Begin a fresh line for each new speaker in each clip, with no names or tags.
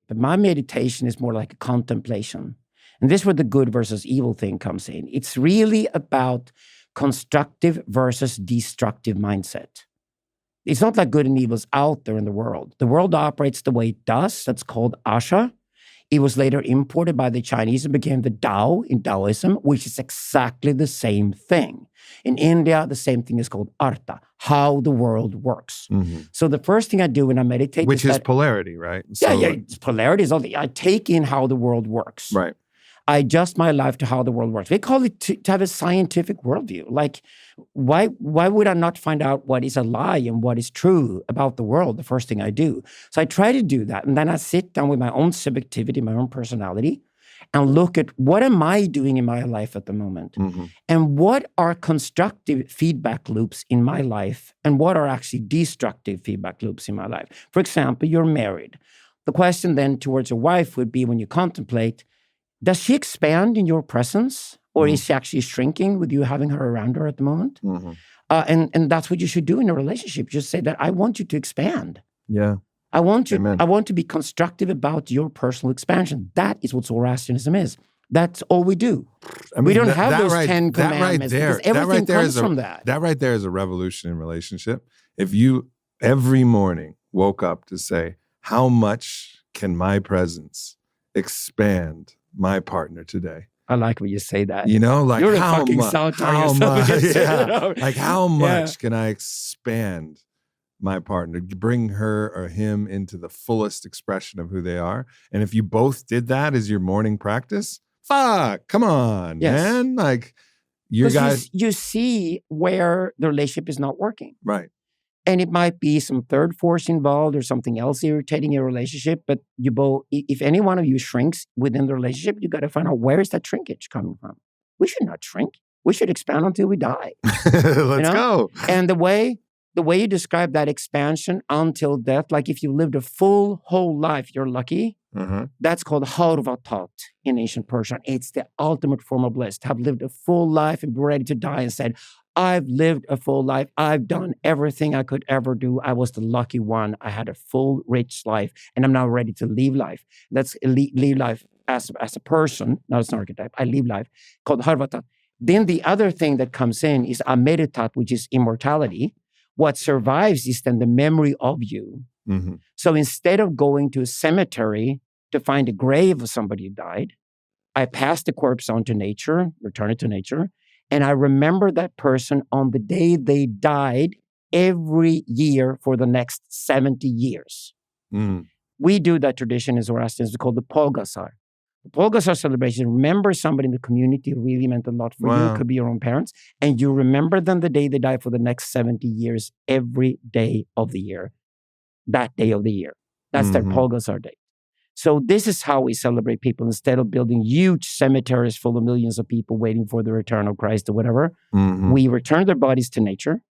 But my meditation is more like a contemplation. And this is where the good versus evil thing comes in. It's really about constructive versus destructive mindset. It's not like good and evil is out there in the world. The world operates the way it does. That's called Asha. It was later imported by the Chinese and became the Tao in Taoism, which is exactly the same thing. In India, the same thing is called Artha, how the world works.
Mm-hmm.
So the first thing I do when I meditate
Which is polarity, right? So,
it's polarity is all I take in how the world works.
Right.
I adjust my life to how the world works. They call it to have a scientific worldview. Like, why would I not find out what is a lie and what is true about the world the first thing I do? So I try to do that. And then I sit down with my own subjectivity, my own personality, and look at what am I doing in my life at the moment?
Mm-hmm.
And what are constructive feedback loops in my life? And what are actually destructive feedback loops in my life? For example, you're married. The question then towards a wife would be when you contemplate, does she expand in your presence, or is she actually shrinking with you having her around her at the moment?
Mm-hmm.
And that's what you should do in a relationship. Just say that I want you to expand.
Yeah.
I want you.
Amen.
I want to be constructive about your personal expansion. That is what Zoroastrianism is. That's all we do.
I mean,
we don't have those 10 commandments because everything comes from that.
That right there is a revolution in relationship. If you every morning woke up to say, how much can my presence expand my partner today?
I like when you say that.
You know, like
you're
how
fucking
much?
How much?
Yeah. Like how much can I expand my partner, bring her or him into the fullest expression of who they are? And if you both did that as your morning practice, come on, man. Like you guys,
you see where the relationship is not working,
right?
And it might be some third force involved or something else irritating your relationship. But you both, if any one of you shrinks within the relationship, you got to find out where is that shrinkage coming from. We should not shrink. We should expand until we die.
Let's go.
And the way you describe that expansion until death, like if you lived a full whole life, you're lucky.
Mm-hmm.
That's called harvatat in ancient Persian. It's the ultimate form of bliss. To have lived a full life and be ready to die and said, I've lived a full life. I've done everything I could ever do. I was the lucky one. I had a full, rich life, and I'm now ready to leave life. That's leave life as a person, not as an archetype. I leave life, called harvatat. Then the other thing that comes in is ameditat, which is immortality. What survives is then the memory of you.
Mm-hmm.
So instead of going to a cemetery to find a grave of somebody who died, I pass the corpse on to nature, return it to nature, and I remember that person on the day they died every year for the next 70 years.
Mm.
We do that tradition in Zoroastrianism. It's called the Polgasar. The Polgasar celebration, remember somebody in the community who really meant a lot for you. It could be your own parents. And you remember them the day they died for the next 70 years, every day of the year. That day of the year. That's their Polgasar day. So this is how we celebrate people. Instead of building huge cemeteries full of millions of people waiting for the return of Christ or whatever, we return their bodies to nature.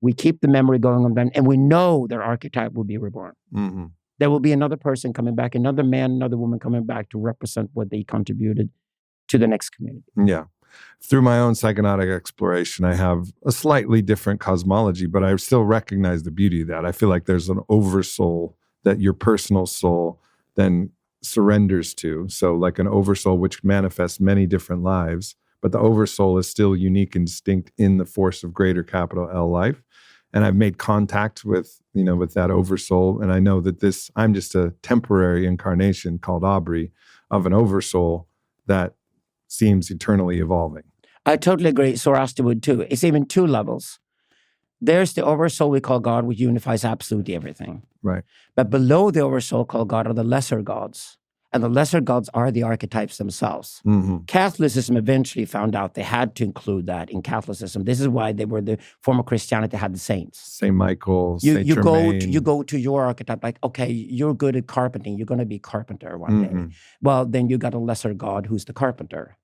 We keep the memory going on them, and we know their archetype will be reborn.
Mm-hmm.
There will be another person coming back, another man, another woman coming back to represent what they contributed to the next community.
Yeah. Through my own psychonautic exploration, I have a slightly different cosmology, but I still recognize the beauty of that. I feel like there's an oversoul that your personal soul then surrenders to. So like an oversoul, which manifests many different lives, but the oversoul is still unique and distinct in the force of greater capital L life. And I've made contact with that oversoul. And I know that I'm just a temporary incarnation called Aubrey of an oversoul that seems eternally evolving.
I totally agree. Zoroaster would too. It's even two levels. There's the oversoul we call God, which unifies absolutely everything.
Right.
But below the oversoul called God are the lesser gods. And the lesser gods are the archetypes themselves.
Mm-hmm.
Catholicism eventually found out they had to include that in Catholicism. This is why they were the form of Christianity had the saints.
St. Michael, St. Germain.
You go to your archetype, like, okay, you're good at carpenting. You're going to be carpenter one day. Well, then you got a lesser god who's the carpenter.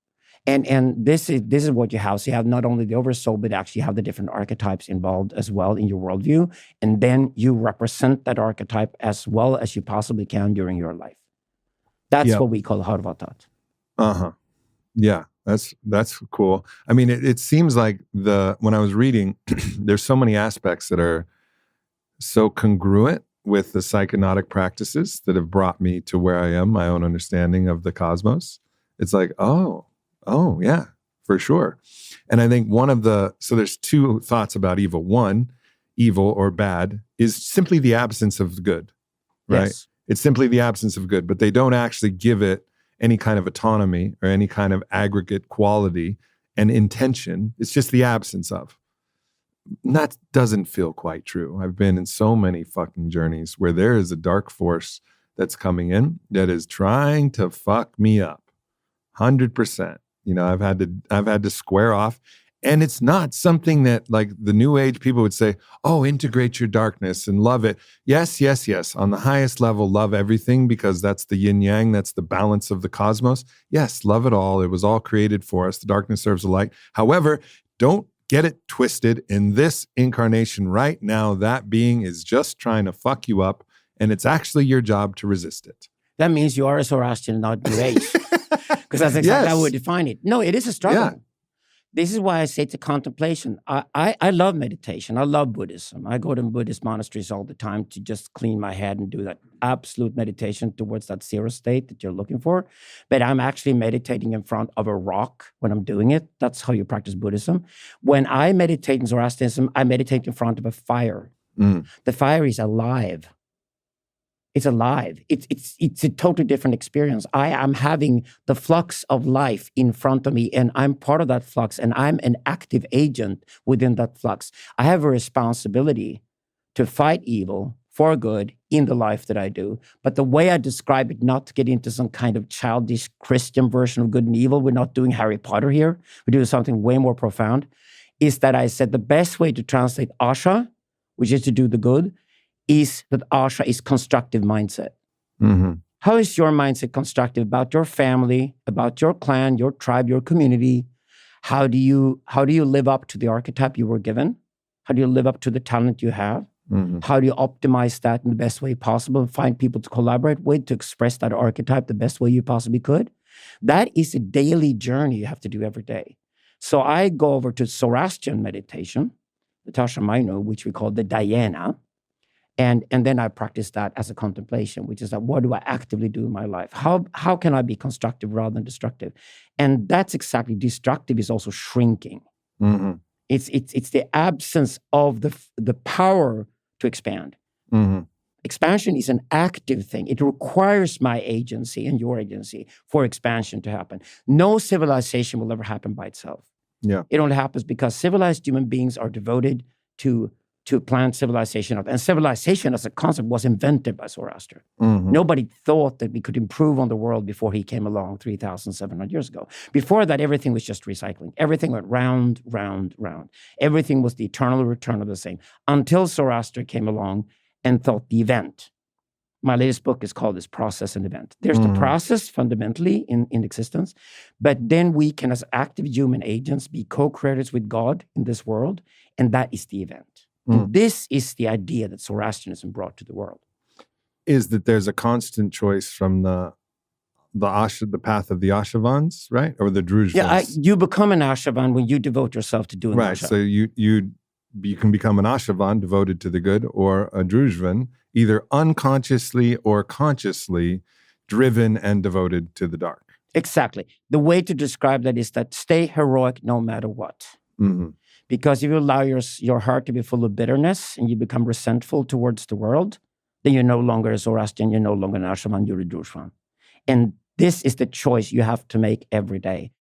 And this is what you have. So you have not only the oversoul, but actually you have the different archetypes involved as well in your worldview. And then you represent that archetype as well as you possibly can during your life. That's what we call harvatat.
Uh-huh. Yeah, that's cool. I mean, it seems like when I was reading, there's so many aspects that are so congruent with the psychonautic practices that have brought me to where I am, my own understanding of the cosmos. It's like, oh, yeah, for sure. And I think so there's two thoughts about evil. One, evil or bad is simply the absence of good, right?
Yes.
It's simply the absence of good, but they don't actually give it any kind of autonomy or any kind of aggregate quality and intention. It's just the absence of. And that doesn't feel quite true. I've been in so many fucking journeys where there is a dark force that's coming in that is trying to fuck me up. 100%. You know, I've had to square off. And it's not something that like the new age people would say, oh, integrate your darkness and love it. Yes. On the highest level, love everything because that's the yin yang. That's the balance of the cosmos. Yes, love it all. It was all created for us. The darkness serves the light. However, don't get it twisted. In this incarnation right now, that being is just trying to fuck you up. And it's actually your job to resist it.
That means you are a Zoroastrian, not New Age. Because that's exactly how I would define it. No, it is a struggle.
Yeah.
This is why I say to contemplation. I love meditation. I love Buddhism. I go to Buddhist monasteries all the time to just clean my head and do that absolute meditation towards that zero state that you're looking for. But I'm actually meditating in front of a rock when I'm doing it. That's how you practice Buddhism. When I meditate in Zoroastrianism, I meditate in front of a fire. The fire is alive. It's alive. It's a totally different experience. I am having the flux of life in front of me, and I'm part of that flux, and I'm an active agent within that flux. I have a responsibility to fight evil for good in the life that I do. But the way I describe it, not to get into some kind of childish Christian version of good and evil, we're not doing Harry Potter here. We're doing something way more profound, is that I said the best way to translate Asha, which is to do the good, is that Asha is constructive mindset.
Mm-hmm.
How is your mindset constructive about your family, about your clan, your tribe, your community? How do you live up to the archetype you were given? How do you live up to the talent you have?
Mm-hmm.
How do you optimize that in the best way possible? Find people to collaborate with to express that archetype the best way you possibly could? That is a daily journey you have to do every day. So I go over to Zoroastrian meditation, the Tashamayno, which we call the dhyana. And then I practice that as a contemplation, which is like, what do I actively do in my life? How can I be constructive rather than destructive? And that's exactly, destructive is also shrinking.
Mm-hmm.
It's the absence of the power to expand.
Mm-hmm.
Expansion is an active thing. It requires my agency and your agency for expansion to happen. No civilization will ever happen by itself.
Yeah.
It only happens because civilized human beings are devoted to plant civilization up. And civilization as a concept was invented by Zoroaster.
Mm-hmm.
Nobody thought that we could improve on the world before he came along 3,700 years ago. Before that, everything was just recycling. Everything went round, round, round. Everything was the eternal return of the same. Until Zoroaster came along and thought the event. My latest book is called This Process and Event. There's the process fundamentally in existence, but then we can, as active human agents, be co-creators with God in this world, and that is the event. And this is the idea that Zoroastrianism brought to the world.
Is that there's a constant choice from the path of the Ashavans, right? Or the Druzhvans?
Yeah, you become an Ashavan when you devote yourself to doing
right.
Asha.
So you can become an Ashavan devoted to the good, or a Druzhvan, either unconsciously or consciously driven and devoted to the dark.
Exactly. The way to describe that is that stay heroic no matter what.
Mm-hmm.
Because if you allow your heart to be full of bitterness and you become resentful towards the world, then you're no longer a Zoroastrian, you're no longer an Ashavan, you're a Druzhvan. And this is the choice you have to make every day.